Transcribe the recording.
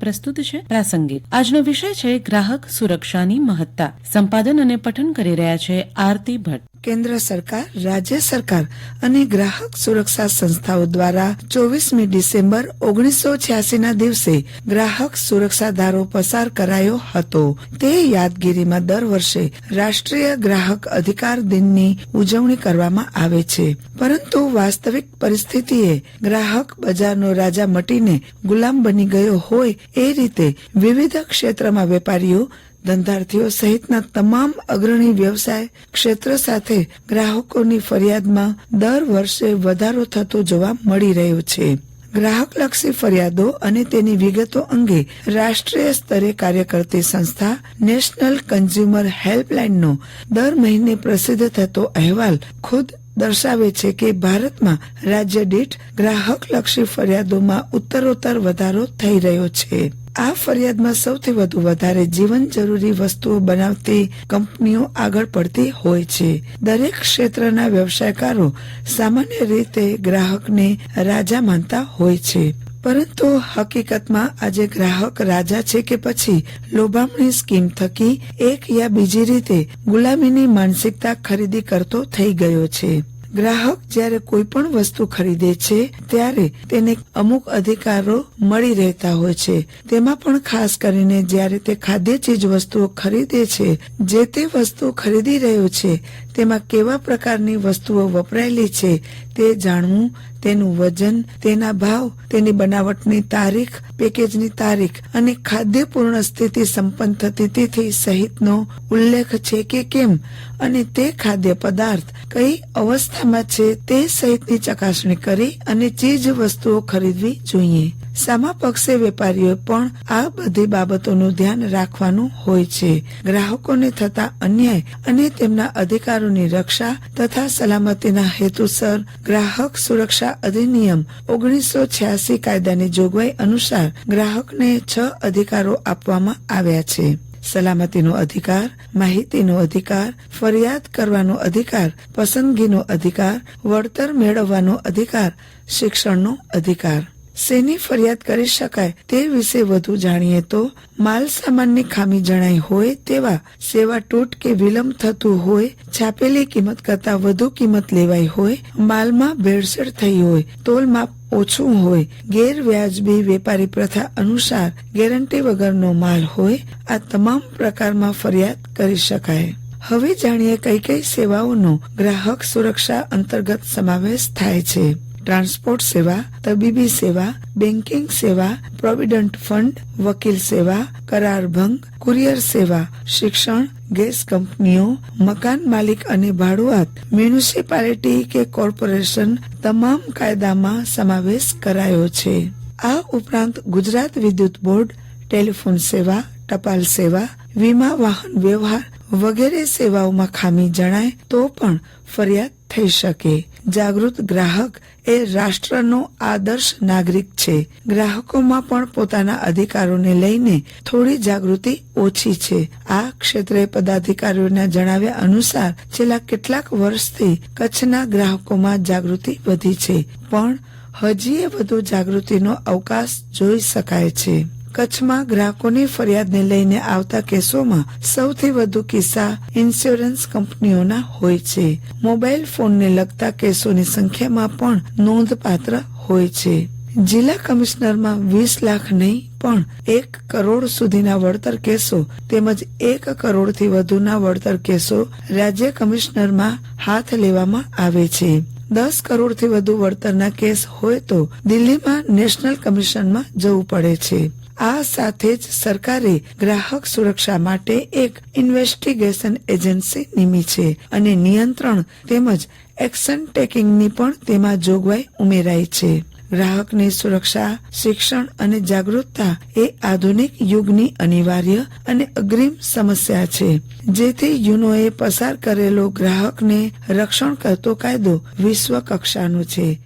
પ્રસ્તુત છે પ્રાસંગિક. આજનો વિષય છે ગ્રાહક સુરક્ષાની મહત્તા. સંપાદન અને પઠન કરી રહ્યા છે આરતી ભટ્ટ. કેન્દ્ર સરકાર, રાજ્ય સરકાર અને ગ્રાહક સુરક્ષા સંસ્થાઓ દ્વારા 24મી ડિસેમ્બર 1986 ના દિવસે ગ્રાહક સુરક્ષા ધારો પસાર કરાયો હતો. તે યાદગીરીમાં દર વર્ષે રાષ્ટ્રીય ગ્રાહક અધિકાર દિનની ઉજવણી કરવામાં આવે છે. પરંતુ વાસ્તવિક પરિસ્થિતિએ ગ્રાહક બજારનો રાજા મટીને ગુલામ બની ગયો હોય એ રીતે વિવિધ ક્ષેત્રમાં વેપારીઓ, ધંધાર્થીઓ સહિતના તમામ અગ્રણી વ્યવસાય ક્ષેત્ર સાથે ગ્રાહકોની ફરિયાદમાં દર વર્ષે વધારો થતો જોવા મળી રહ્યો છે. ગ્રાહકલક્ષી ફરિયાદો અને તેની વિગતો અંગે રાષ્ટ્રીય સ્તરે કાર્ય કરતી સંસ્થા નેશનલ કન્ઝ્યુમર હેલ્પલાઇનનો દર મહિને પ્રસિદ્ધ થતો અહેવાલ ખુદ દર્શાવે છે કે ભારતમાં રાજ્ય દીઠ ગ્રાહકલક્ષી ફરિયાદોમાં ઉત્તરોત્તર વધારો થઈ રહ્યો છે. આ ફરિયાદમાં સૌથી વધારે જીવન જરૂરી વસ્તુઓ બનાવતી કંપનીઓ આગળ પડતી હોય છે. દરેક ક્ષેત્રના વ્યવસાયકારો સામાન્ય રીતે ગ્રાહકને રાજા માનતા હોય છે. પરંતુ હકીકતમાં આજે ગ્રાહક રાજા છે કે પછી લોભામણી સ્કીમ થકી એક યા બીજી રીતે ગુલામીની માનસિકતા ખરીદી કરતો થઈ ગયો છે. ગ્રાહક જ્યારે કોઈ પણ વસ્તુ ખરીદે છે ત્યારે તેને અમુક અધિકારો મળી રહેતા હોય છે. તેમાં પણ ખાસ કરીને જ્યારે તે ખાદ્ય ચીજ વસ્તુઓ ખરીદે છે, જે તે વસ્તુ ખરીદી રહ્યો છે તેમાં કેવા પ્રકારની વસ્તુઓ વપરાયેલી છે તે જાણવું, તેનું વજન, તેના ભાવ, તેની બનાવટની તારીખ, પેકેજની તારીખ અને ખાદ્ય પૂર્ણ સ્થિતિ સંપન્ન થતી તિથિ સહિતનો ઉલ્લેખ છે કે કેમ અને તે ખાદ્ય પદાર્થ કઈ અવસ્થામાં છે તે સહિતની ચકાસણી કરી અને ચીજ વસ્તુઓ ખરીદવી જોઈએ. સામા પક્ષે વેપારીઓ પણ આ બધી બાબતોનું ધ્યાન રાખવાનું હોય છે. ગ્રાહકોને થતા અન્યાય અને તેમના અધિકારોની રક્ષા તથા સલામતીના હેતુસર ગ્રાહક સુરક્ષા અધિનિયમ 1986 કાયદાની જોગવાઈ અનુસાર ગ્રાહકને 6 અધિકારો આપવામાં આવ્યા છે. સલામતીનો અધિકાર, માહિતીનો અધિકાર, ફરિયાદ કરવાનો અધિકાર, પસંદગીનો અધિકાર, વળતર મેળવવાનો અધિકાર, શિક્ષણનો અધિકાર. શેની ફરિયાદ કરી શકાય તે વિશે વધુ જાણીએ તો માલ સામાનની ખામી જણાઈ હોય તેવા, સેવા તૂટ કે વિલંબ થતું હોય, છાપેલી કિંમત કરતા વધુ કિંમત લેવાઈ હોય, માલમાં ભેળસેળ થઈ હોય, તોલમાપ ઓછું હોય, ગેરવ્યાજબી વેપારી પ્રથા અનુસાર ગેરંટી વગરનો માલ હોય, આ તમામ પ્રકારમાં ફરિયાદ કરી શકાય. હવે જાણીએ કઈ કઈ સેવાઓનો ગ્રાહક સુરક્ષા અંતર્ગત સમાવેશ થાય છે. ટ્રાન્સપોર્ટ સેવા, તબીબી સેવા, બેન્કિંગ સેવા, પ્રોવિડન્ટ ફંડ, વકીલ સેવા, કરાર ભંગ, કુરિયર સેવા, શિક્ષણ, ગેસ કંપનીઓ, મકાન માલિક અને ભાડુઆત, મ્યુનિસિપાલિટી કે કોર્પોરેશન તમામ કાયદામાં સમાવેશ કરાયો છે. આ ઉપરાંત ગુજરાત વિદ્યુત બોર્ડ, ટેલિફોન સેવા, ટપાલ સેવા, વીમા વાહન વ્યવહાર વગેરે સેવાઓમાં ખામી જણાય તો પણ ફરિયાદ થઈ શકે. જાગૃત ગ્રાહક એ રાષ્ટ્રનો આદર્શ નાગરિક છે. ગ્રાહકોમાં પણ પોતાના અધિકારોને લઈને થોડી જાગૃતિ ઓછી છે. આ ક્ષેત્રે પદાધિકારીઓના જણાવ્યા અનુસાર છેલ્લા કેટલાક વર્ષથી કચ્છના ગ્રાહકોમાં જાગૃતિ વધી છે, પણ હજીએ વધુ જાગૃતિનો અવકાશ જોઈ શકાય છે. કચ્છમાં ગ્રાહકોની ફરિયાદને લઈને આવતા કેસોમાં સૌથી વધુ કિસ્સા ઇન્સ્યોરન્સ કંપનીઓના હોય છે. મોબાઈલ ફોનને લગતા કેસોની સંખ્યામાં પણ નોંધપાત્ર હોય છે. જિલ્લા કમિશનરમાં 20 લાખ નહીં પણ 1 કરોડ સુધીના વળતર કેસો તેમજ 1 કરોડથી વધુના વળતર કેસો રાજ્ય કમિશનરમાં હાથ લેવામાં આવે છે. 10 કરોડથી વધુ વળતરના કેસ હોય તો દિલ્હીમાં નેશનલ કમિશનમાં જવું પડે છે. આ સાથે જ સરકારે ગ્રાહક સુરક્ષા માટે એક ઇન્વેસ્ટિગેશન એજન્સી નીમી છે અને નિયંત્રણ તેમજ એક્શન ટેકિંગની પણ તેમાં જોગવાઈ ઉમેરાઈ છે. ગ્રાહકની સુરક્ષા, શિક્ષણ અને જાગૃતતા એ આધુનિક યુગની અનિવાર્ય અને અગ્રીમ સમસ્યા છે, જેથી યુનોએ પસાર કરેલો ગ્રાહકને રક્ષણ કરતો કાયદો વિશ્વ કક્ષાનો છે.